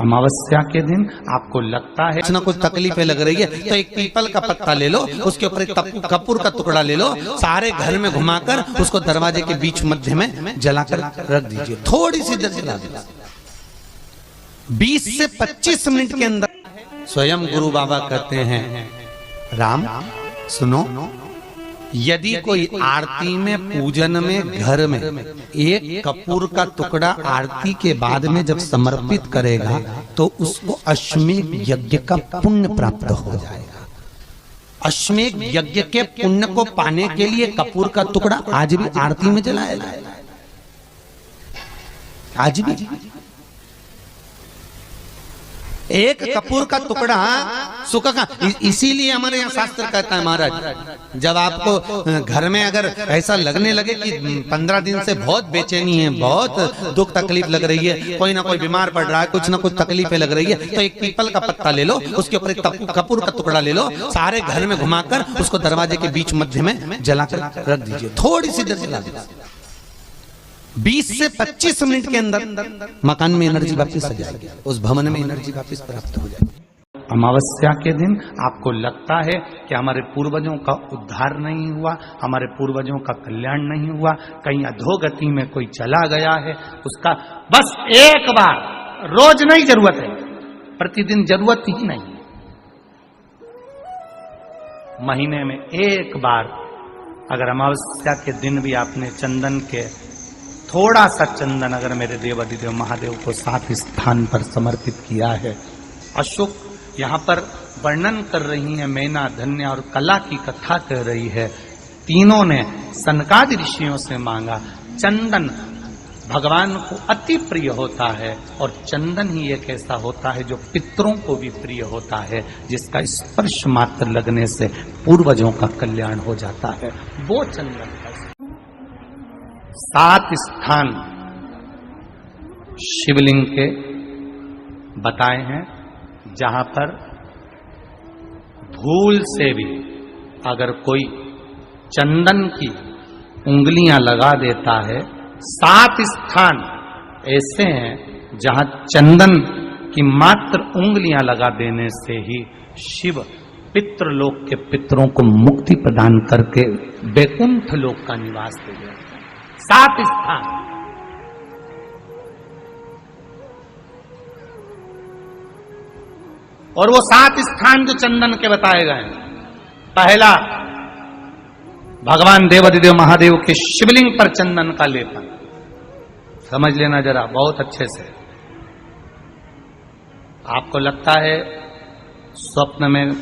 अमावस्या के दिन आपको लगता है कुछ ना कुछ तकलीफें लग रही है, तो एक पीपल का पत्ता ले लो, उसके ऊपर एक कपूर का टुकड़ा ले लो, सारे घर में घुमाकर उसको दरवाजे के बीच मध्य में जलाकर रख दीजिए, थोड़ी सी देर जला दीजिए। 20 से 25 मिनट के अंदर स्वयं गुरु बाबा कहते हैं, राम सुनो, यदि कोई आरती में पुजन में घर में एक कपूर का टुकड़ा आरती के बाद में जब समर्पित करेगा तो उसको अश्वमेध यज्ञ का पुण्य प्राप्त हो जाएगा। अश्वमेध यज्ञ के पुण्य को पाने के लिए कपूर का टुकड़ा आज भी आरती में जलाया जाएगा, आज भी एक कपूर का टुकड़ा सुखा का। इसीलिए हमारे यहाँ शास्त्र कहता है महाराज, जब आपको घर में अगर ऐसा लगने लगे कि 15 दिन से बहुत बेचैनी है, बहुत दुख तकलीफ लग रही है, कोई ना कोई बीमार पड़ रहा है, कुछ ना कुछ तकलीफें लग रही है, तो एक पीपल का पत्ता ले लो, उसके ऊपर एक कपूर का टुकड़ा ले लो, सारे घर में घुमाकर उसको दरवाजे के बीच मध्य में जलाकर रख दीजिए, थोड़ी सी देर जला दीजिए। 20 से 25 मिनट के अंदर मकान में एनर्जी वापस आ जाएगी, उस भवन में एनर्जी वापस प्राप्त हो जाएगी। अमावस्या के दिन आपको लगता है कि हमारे पूर्वजों का उद्धार नहीं हुआ, हमारे पूर्वजों का कल्याण नहीं हुआ, कहीं अधोगति में कोई चला गया है, उसका बस एक बार, रोज नहीं जरूरत है, प्रतिदिन जरूरत ही नहीं, महीने में एक बार अगर अमावस्या के दिन भी आपने चंदन के थोड़ा सा चंदन अगर मेरे देवाधिदेव महादेव को 7 स्थान पर समर्पित किया है। अशोक यहाँ पर वर्णन कर रही है, मैना धन्य और कला की कथा कर रही है। तीनों ने सनकादि ऋषियों से मांगा। चंदन भगवान को अति प्रिय होता है और चंदन ही एक ऐसा होता है जो पितरों को भी प्रिय होता है, जिसका स्पर्श मात्र लगने से पूर्वजों का कल्याण हो जाता है, वो चंदन का 7 स्थान शिवलिंग के बताए हैं, जहां पर भूल से भी अगर कोई चंदन की उंगलियां लगा देता है, 7 स्थान ऐसे हैं जहां चंदन की मात्र उंगलियां लगा देने से ही शिव पितृलोक के पितरों को मुक्ति प्रदान करके वैकुंठ लोक का निवास दे देते हैं। 7 स्थान, और वो 7 स्थान जो चंदन के बताए गए, पहला भगवान देवाधिदेव महादेव के शिवलिंग पर चंदन का लेपन, समझ लेना जरा बहुत अच्छे से। आपको लगता है स्वप्न में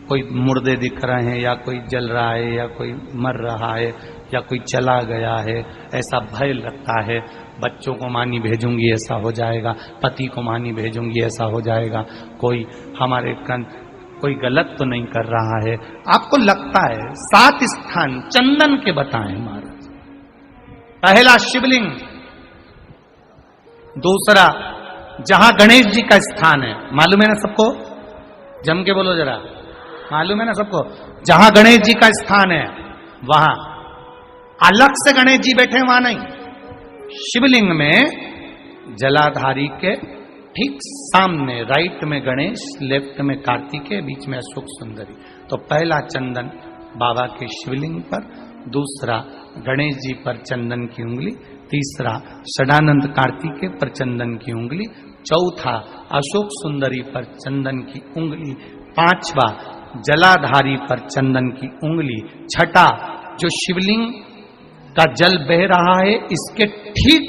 कोई मुर्दे दिख रहे हैं, या कोई जल रहा है, या कोई मर रहा है, या कोई चला गया है, ऐसा भय लगता है, बच्चों को मानी भेजूंगी ऐसा हो जाएगा, पति को मानी भेजूंगी ऐसा हो जाएगा, कोई हमारे कोई गलत तो नहीं कर रहा है, आपको लगता है। 7 स्थान चंदन के बताएं महाराज। पहला शिवलिंग, दूसरा जहां गणेश जी का स्थान है, मालूम है ना सबको, जम के बोलो जरा, मालूम है ना सबको, जहां गणेश जी का स्थान है वहां अलग से गणेश जी बैठे, वहां नहीं, शिवलिंग में जलाधारी के ठीक सामने, राइट में गणेश, लेफ्ट में कार्तिकेय, बीच में अशोक सुंदरी। तो पहला चंदन बाबा के शिवलिंग पर, दूसरा गणेश जी पर चंदन की उंगली, तीसरा षडानंद कार्तिकेय पर चंदन की उंगली, चौथा अशोक सुंदरी पर चंदन की उंगली, पांचवा जलाधारी पर चंदन की उंगली, छठा जो शिवलिंग का जल बह रहा है इसके ठीक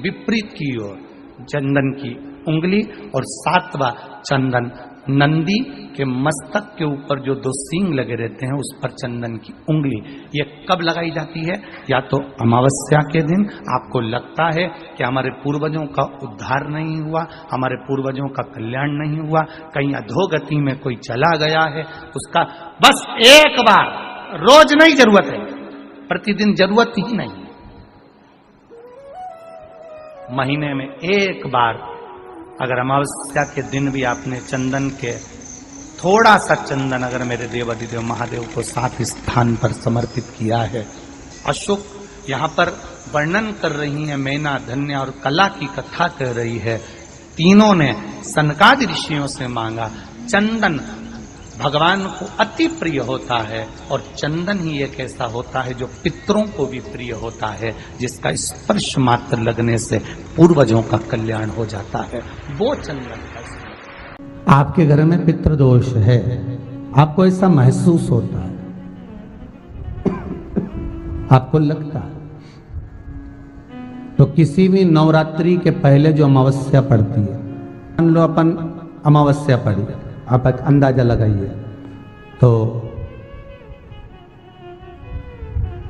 विपरीत की ओर चंदन की उंगली, और 7वां चंदन नंदी के मस्तक के ऊपर जो 2 सींग लगे रहते हैं उस पर चंदन की उंगली। ये कब लगाई जाती है? या तो अमावस्या के दिन आपको लगता है कि हमारे पूर्वजों का उद्धार नहीं हुआ, हमारे पूर्वजों का कल्याण नहीं हुआ, कहीं अधोगति में कोई चला गया है, उसका बस एक बार, रोज नहीं जरूरत है, प्रतिदिन जरूरत ही नहीं, महीने में एक बार अगर अमावस्या के दिन भी आपने चंदन के थोड़ा सा चंदन अगर मेरे देवाधिदेव महादेव को 7 स्थान पर समर्पित किया है। अशोक यहाँ पर वर्णन कर रही है, मैना धन्य और कला की कथा कर रही है। तीनों ने सनकादि ऋषियों से मांगा। चंदन भगवान को अति प्रिय होता है और चंदन ही एक ऐसा होता है जो पितरों को भी प्रिय होता है, जिसका स्पर्श मात्र लगने से पूर्वजों का कल्याण हो जाता है, वो चंदन का। आपके घर में पितृदोष है, आपको ऐसा महसूस होता है, आपको लगता है, तो किसी भी नवरात्रि के पहले जो अमावस्या पड़ती है, मान लो अपन अमावस्या पड़ी, आप एक अंदाजा लगाइए, तो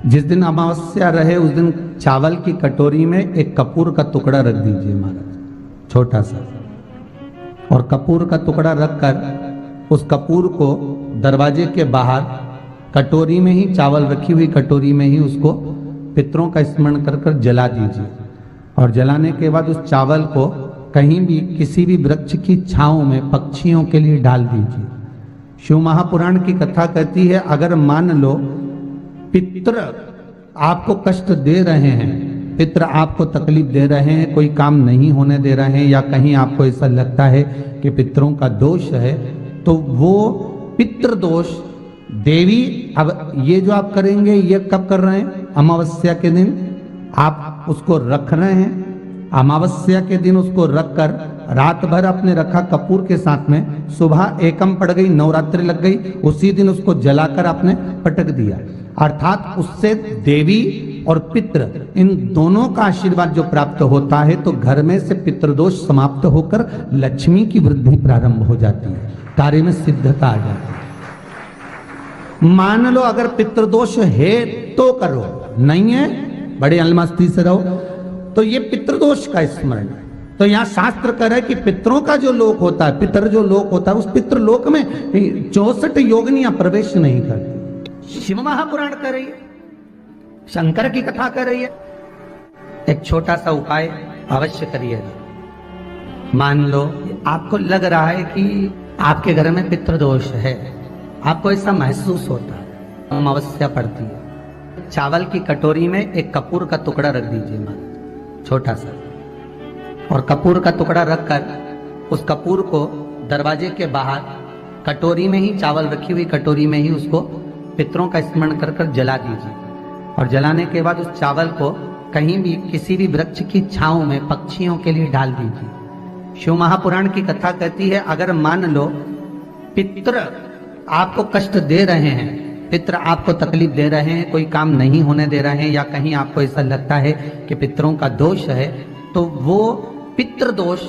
जिस दिन अमावस्या रहे उस दिन चावल की कटोरी में एक कपूर का टुकड़ा रख दीजिए महाराज, छोटा सा, और कपूर का टुकड़ा रखकर उस कपूर को दरवाजे के बाहर कटोरी में ही, चावल रखी हुई कटोरी में ही उसको पितरों का स्मरण कर कर जला दीजिए। और जलाने के बाद उस चावल को कहीं भी किसी भी वृक्ष की छांव में पक्षियों के लिए डाल दीजिए। शिव महापुराण की कथा कहती है, अगर मान लो पितृ आपको कष्ट दे रहे हैं, पितृ आपको तकलीफ दे रहे हैं, कोई काम नहीं होने दे रहे हैं, या कहीं आपको ऐसा लगता है कि पितरों का दोष है, तो वो पितृदोष देवी, अब ये जो आप करेंगे ये कब कर रहे हैं? अमावस्या के दिन आप उसको रख रहे हैं, अमावस्या के दिन उसको रखकर रात भर आपने रखा कपूर के साथ में, सुबह एकम पड़ गई, नवरात्रि लग गई, उसी दिन उसको जलाकर आपने पटक दिया। अर्थात उससे देवी और पितृ इन दोनों का आशीर्वाद जो प्राप्त होता है, तो घर में से पितृदोष समाप्त होकर लक्ष्मी की वृद्धि प्रारंभ हो जाती है, कार्य में सिद्धता आ जाती है। मान लो अगर पितृदोष है तो करो, नहीं है बड़े अलमस्ती से रहो, तो ये पितृदोष का स्मरण। तो यहाँ शास्त्र कह रहा है कि पितरों का जो लोक होता है, पितर जो लोक होता है, उस पितृलोक में 64 योगिनियां प्रवेश नहीं करती। शिव महापुराण कर रही है, शंकर की कथा कर रही है। एक छोटा सा उपाय अवश्य करिए। मान लो आपको लग रहा है कि आपके घर में पितृदोष है, आपको ऐसा महसूस होता है, अमावस्या पड़ती है, चावल की कटोरी में एक कपूर का टुकड़ा रख दीजिए महाराज, छोटा सा, और कपूर का टुकड़ा रखकर उस कपूर को दरवाजे के बाहर कटोरी में ही, चावल रखी हुई कटोरी में ही उसको पितरों का स्मरण कर कर जला दीजिए। और जलाने के बाद उस चावल को कहीं भी किसी भी वृक्ष की छांव में पक्षियों के लिए डाल दीजिए। शिव महापुराण की कथा कहती है, अगर मान लो पितृ आपको कष्ट दे रहे हैं, पितृ आपको तकलीफ दे रहे हैं, कोई काम नहीं होने दे रहे हैं, या कहीं आपको ऐसा लगता है कि पितरों का दोष है, तो वो पितृदोष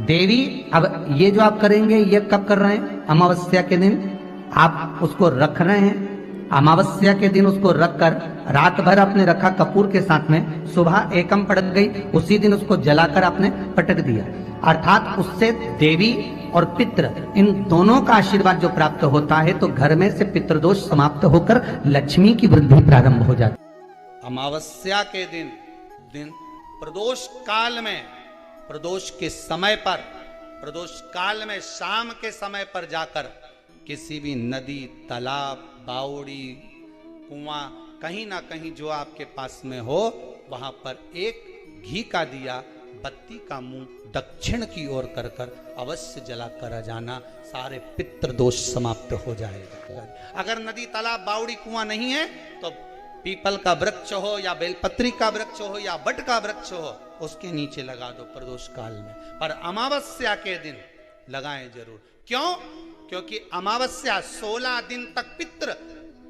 देवी, अब ये जो आप करेंगे ये कब कर रहे हैं? अमावस्या के दिन आप उसको रख रहे हैं, अमावस्या के दिन उसको रखकर रात भर आपने रखा कपूर के साथ में, सुबह एकम पड़ गई, उसी दिन उसको जलाकर आपने पटक दिया। अर्थात उससे देवी और पितृ इन दोनों का आशीर्वाद जो प्राप्त होता है, तो घर में से पितृदोष समाप्त होकर लक्ष्मी की वृद्धि प्रारंभ हो जाती है। अमावस्या के दिन प्रदोष काल में, प्रदोष के समय पर, प्रदोष काल में शाम के समय पर जाकर किसी भी नदी, तालाब, बावड़ी, कुआं, कहीं ना कहीं जो आपके पास में हो, वहां पर एक घी का दिया, बत्ती का मुंह दक्षिण की ओर कर कर अवश्य जला कर जाना, सारे पितृदोष समाप्त हो जाएगा। अगर नदी, तालाब, बावड़ी, कुआं नहीं है तो पीपल का वृक्ष हो या बेलपत्री का वृक्ष हो या बट का वृक्ष हो, उसके नीचे लगा दो प्रदोष काल में। पर अमावस्या के दिन लगाएं जरूर। क्यों? क्योंकि अमावस्या 16 दिन तक पितृ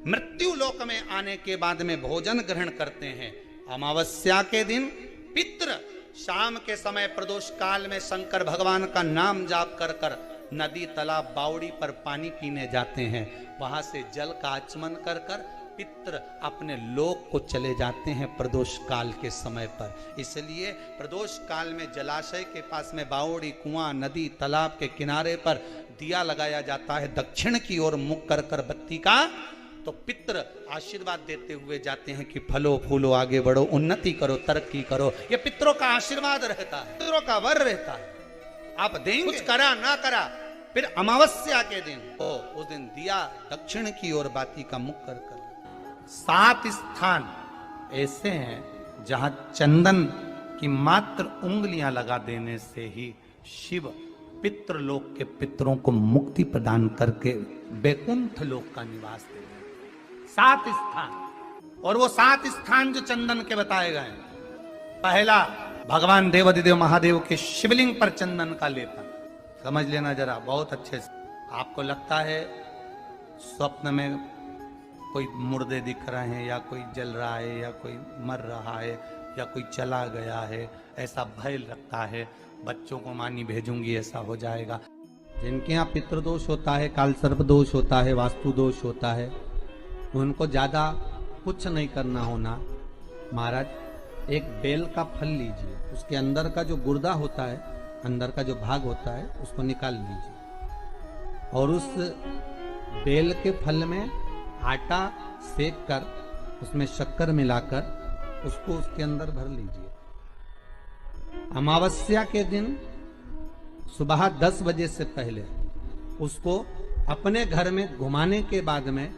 मृत्यु लोक में आने के बाद में भोजन ग्रहण करते हैं। अमावस्या के दिन पितृ शाम के समय प्रदोष काल में शंकर भगवान का नाम जाप कर कर नदी, तालाब, बावड़ी पर पानी पीने जाते हैं। वहां से जल का आचमन कर कर पितृ अपने लोक को चले जाते हैं प्रदोष काल के समय पर। इसलिए प्रदोष काल में जलाशय के पास में बावड़ी, कुआं, नदी, तालाब के किनारे पर दिया लगाया जाता है दक्षिण की ओर मुख कर कर बत्ती का, तो पितृ आशीर्वाद देते हुए जाते हैं कि फलो फूलो, आगे बढ़ो, उन्नति करो, तरक्की करो। ये पितरों का आशीर्वाद रहता है, पितरों का वर रहता है। आप देंगे, कुछ करा ना करा, फिर अमावस्या के दिन उस दिन दिया दक्षिण की ओर बाती का मुख कर कर। 7 स्थान ऐसे हैं जहां चंदन की मात्र उंगलियां लगा देने से ही शिव पितृलोक के पितरों को मुक्ति प्रदान करके वैकुंठ लोक का निवास दे रहे। 7 स्थान, और वो 7 स्थान जो चंदन के बताए गए हैं। पहला, भगवान देवाधिदेव महादेव के शिवलिंग पर चंदन का लेपन। समझ लेना जरा बहुत अच्छे से। आपको लगता है स्वप्न में कोई मुर्दे दिख रहे हैं, या कोई जल रहा है, या कोई मर रहा है, या कोई चला गया है, ऐसा भय लगता है। बच्चों को मानी भेजूंगी ऐसा हो जाएगा। जिनके यहाँ पितृदोष होता है, काल सर्प दोष होता है, वास्तु दोष होता है, उनको ज्यादा कुछ नहीं करना होना। महाराज एक बेल का फल लीजिए, उसके अंदर का जो गुर्दा होता है, अंदर का जो भाग होता है, उसको निकाल लीजिए और उस बेल के फल में आटा सेक कर उसमें शक्कर मिलाकर उसको उसके अंदर भर लीजिए। अमावस्या के दिन सुबह 10 बजे से पहले उसको अपने घर में घुमाने के बाद में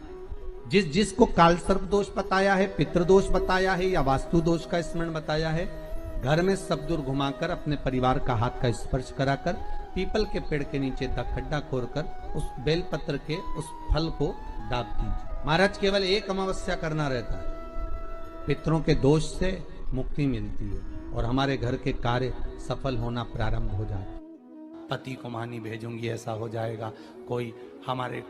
जिसको काल सर्प दोष बताया है, पितृदोष बताया है, या वास्तु दोष का स्मरण बताया है, घर में सब दूर घुमाकर अपने परिवार का हाथ का स्पर्श कराकर पीपल के पेड़ के नीचे खड्डा खोदकर उस बेलपत्र के उस फल को दाब दीजिए। महाराज केवल एक अमावस्या करना रहता है, पितरों के दोष से मुक्ति मिलती है और हमारे घर के कार्य सफल होना प्रारंभ हो जाता है। पति को मानी भेजूंगी ऐसा हो जाएगा। कोई हमारे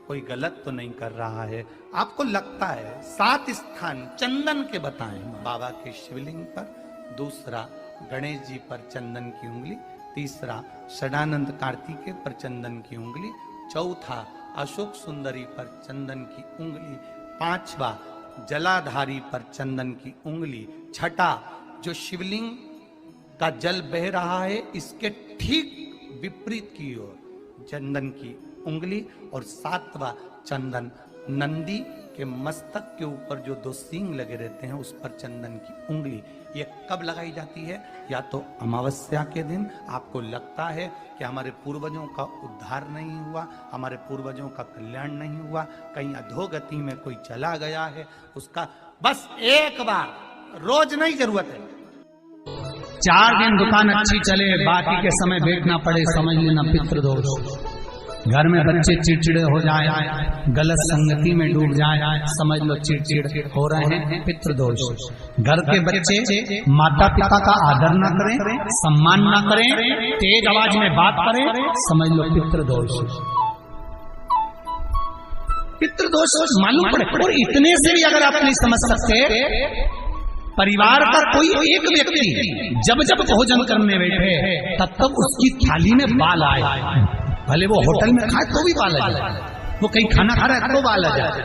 कोई गलत तो नहीं कर रहा है। आपको लगता है 7 स्थान चंदन के बताएं। बाबा के शिवलिंग पर, दूसरा गणेश जी पर चंदन की उंगली, तीसरा षडानंद कार्तिकेय पर चंदन की उंगली, चौथा अशोक सुंदरी पर चंदन की उंगली, 5वां जलाधारी पर चंदन की उंगली, छठा जो शिवलिंग का जल बह रहा है इसके ठीक विपरीत की ओर चंदन की उंगली, और 7वां चंदन नंदी के मस्तक के ऊपर जो 2 सींग लगे रहते हैं उस पर चंदन की उंगली। ये कब लगाई जाती है? या तो अमावस्या के दिन। आपको लगता है कि हमारे पूर्वजों का उद्धार नहीं हुआ, हमारे पूर्वजों का कल्याण नहीं हुआ, कहीं अधोगति में कोई चला गया है, उसका बस एक बार, रोज नहीं जरूरत है, 4 दिन दुकान अच्छी चले, बाकी के समय देखना पड़े, समझ लेना पितृदोष। घर में बच्चे चिड़चिड़े हो जाए, गलत संगति में डूब जाए, समझ लो चिड़चिड़ हो रहे हैं, पितृदोष। घर के बच्चे माता पिता का आदर न करें, सम्मान न करें, तेज आवाज में बात करें, समझ लो पितृदोष। पितृदोष मालूम पड़े। और इतने से भी अगर आप नहीं समझ सकते, परिवार का कोई एक व्यक्ति जब जब भोजन करने बैठे तब तब उसकी थाली में बाल आए, भले वो होटल में खाए तो भी बाल आ जाए, वो कहीं खाना खा रहा है तो बाल आ जाए।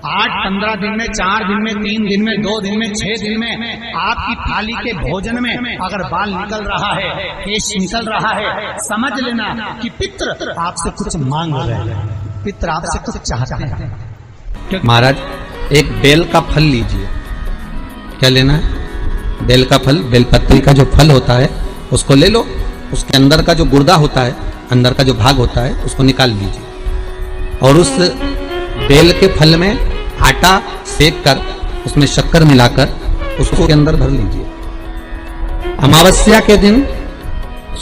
8-15 दिन में, 4 दिन में, 3 दिन में, 2 दिन में, 6 दिन में आपकी थाली के भोजन में अगर बाल निकल रहा है, केश निकल रहा है, समझ लेना कि पितृ आपसे कुछ मांग रहे हैं, पितृ आपसे कुछ चाहते हैं। महाराज एक बेल का फल लीजिए। क्या लेना है? बेल का फल, बेलपत्री का जो फल होता है उसको ले लो, उसके अंदर का जो गुर्दा होता है, अंदर का जो भाग होता है, उसको निकाल लीजिए और उस बेल के फल में आटा सेक कर उसमें शक्कर मिलाकर उसको के अंदर भर लीजिए। अमावस्या के दिन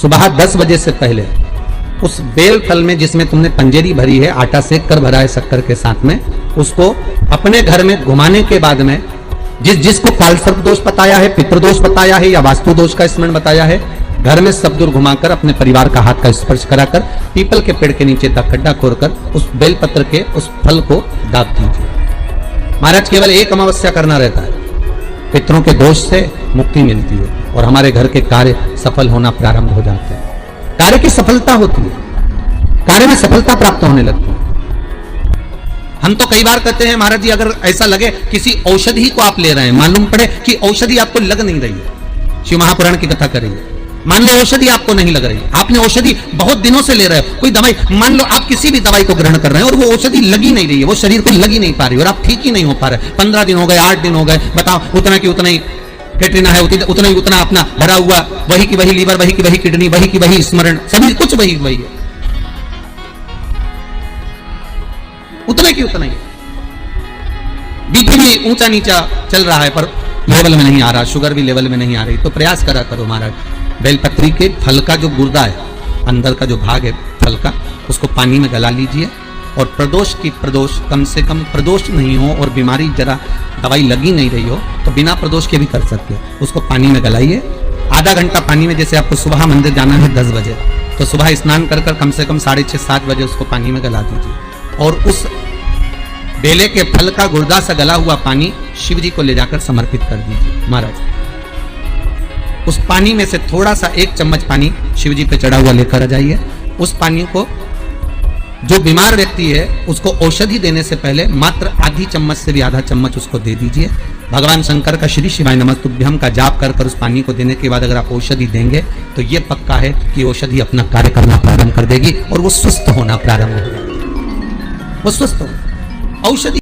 सुबह 10 बजे से पहले उस बेल फल में जिसमें तुमने पंजेरी भरी है, आटा सेक कर भरा है शक्कर के साथ में, उसको अपने घर में घुमाने के बाद में जिसको काल सर्प दोष बताया है, पितृदोष बताया है, या वास्तु दोष का स्मरण बताया है, घर में सब दूर घुमाकर अपने परिवार का हाथ का स्पर्श कराकर पीपल के पेड़ के नीचे खड्डा खोदकर उस बेलपत्र के उस फल को दाब दीजिए। महाराज केवल एक अमावस्या करना रहता है, पितरों के दोष से मुक्ति मिलती है और हमारे घर के कार्य सफल होना प्रारंभ हो जाते हैं। कार्य की सफलता होती है, कार्य में सफलता प्राप्त होने लगती है। हम तो कई बार कहते हैं महाराज जी, अगर ऐसा लगे किसी औषधि को आप ले रहे हैं, मालूम पड़े कि औषधि आपको लग नहीं रही है, शिव महापुराण की कथा करेंगे, मान लो औषधि आपको नहीं लग रही, आपने औषधि बहुत दिनों से ले रहे हो, कोई दवाई, मान लो आप किसी भी दवाई को ग्रहण कर रहे हैं और वो औषधि लगी नहीं रही है, वो शरीर को लगी नहीं पा रही और आप ठीक ही नहीं हो पा रहे, 15 दिन हो गए, 8 दिन हो गए, बताओ उतना की उतना ही फेटरिना है, उतना ही उतना अपना भरा हुआ, वही की वही लीवर, वही की वही किडनी, वही की वही स्मरण, सभी कुछ वही वही है, उतने की उतना ही। बीपी भी ऊंचा नीचा चल रहा है पर लेवल में नहीं आ रहा, शुगर भी लेवल में नहीं आ रही, तो प्रयास करा करो महाराज बेलपत्री के फल का जो गुर्दा है, अंदर का जो भाग है फल का, उसको पानी में गला लीजिए और प्रदोष कम से कम प्रदोष नहीं हो और बीमारी जरा दवाई लगी नहीं रही हो तो बिना प्रदोष के भी कर सकते हो। उसको पानी में गलाइए आधा घंटा पानी में। जैसे आपको सुबह मंदिर जाना है 10 बजे, तो सुबह स्नान कर कम से कम 6:30-7 बजे उसको पानी में गला दीजिए और उस बेले के फल का गुर्दा से गला हुआ पानी शिव जी को ले जाकर समर्पित कर दीजिए। महाराज उस पानी में से थोड़ा सा 1 चम्मच पानी शिव जी पे चढ़ा हुआ लेकर आ जाइए। उस पानी को जो बीमार व्यक्ति है उसको औषधि देने से पहले मात्र आधी चम्मच से भी आधा चम्मच उसको दे दीजिए। भगवान शंकर का श्री शिवाय नमस्तुभ्यम का जाप कर उस पानी को देने के बाद अगर आप औषधि देंगे तो ये पक्का है कि औषधि अपना कार्य करना प्रारंभ कर देगी और वो स्वस्थ होना प्रारंभ हो जाएगी। वो स्वस्थ हो औषधि